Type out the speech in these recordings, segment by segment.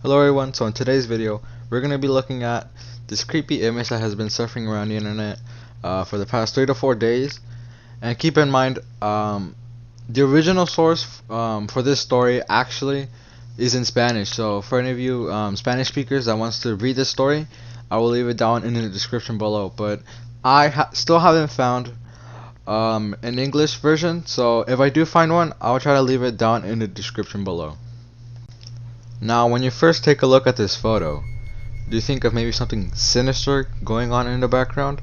Hello everyone, so in today's video we're going to be looking at this creepy image that has been surfing around the internet for the past 3 to 4 days. And keep in mind, the original source for this story actually is in Spanish, so for any of you Spanish speakers that wants to read this story, I will leave it down in the description below. But I still haven't found an English version, so if I do find one, I'll try to leave it down in the description below. Now, when you first take a look at this photo, do you think of maybe something sinister going on in the background?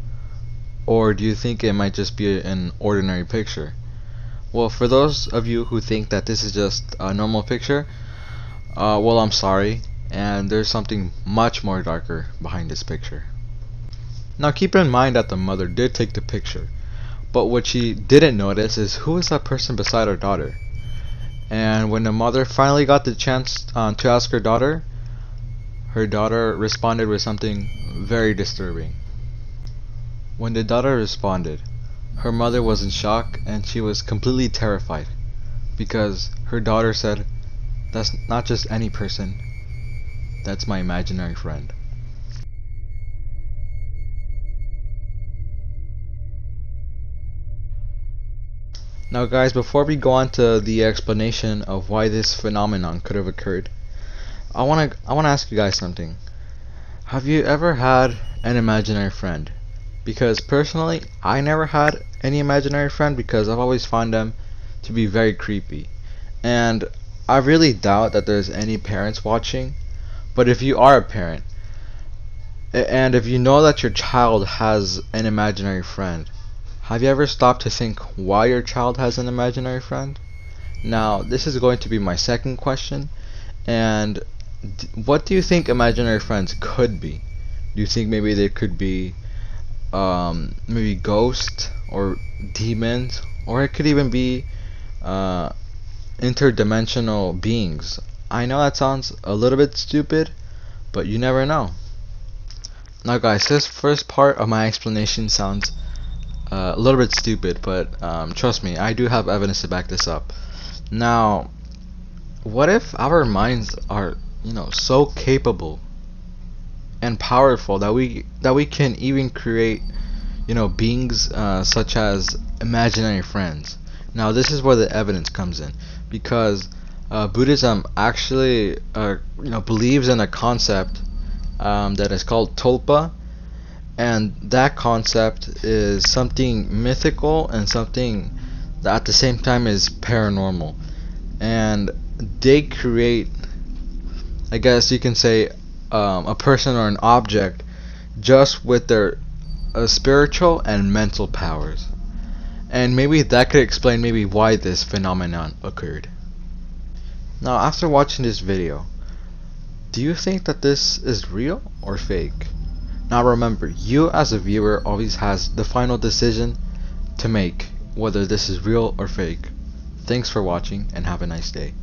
Or do you think it might just be an ordinary picture? Well, for those of you who think that this is just a normal picture, well, I'm sorry, and there's something much more darker behind this picture. Now, keep in mind that the mother did take the picture, but what she didn't notice is who is that person beside her daughter. And when the mother finally got the chance to ask her daughter responded with something very disturbing. When the daughter responded, her mother was in shock and she was completely terrified because her daughter said, "That's not just any person, that's my imaginary friend." Now guys, before we go on to the explanation of why this phenomenon could have occurred, I wanna ask you guys something. Have you ever had an imaginary friend? Because personally, I never had any imaginary friend because I've always found them to be very creepy. And I really doubt that there's any parents watching, but if you are a parent, and if you know that your child has an imaginary friend, have you ever stopped to think why your child has an imaginary friend? Now, this is going to be my second question. And what do you think imaginary friends could be? Do you think maybe they could be maybe ghosts or demons, or it could even be interdimensional beings? I know that sounds a little bit stupid, but you never know. Now guys, this first part of my explanation sounds a little bit stupid, but trust me, I do have evidence to back this up. Now, what if our minds are, so capable and powerful that we can even create, beings such as imaginary friends? Now, this is where the evidence comes in, because Buddhism actually, believes in a concept that is called tulpa. And that concept is something mythical and something that at the same time is paranormal. And they create, I guess you can say, a person or an object just with their spiritual and mental powers. And maybe that could explain maybe why this phenomenon occurred. Now, after watching this video, do you think that this is real or fake? Now remember, you as a viewer always has the final decision to make whether this is real or fake. Thanks for watching and have a nice day.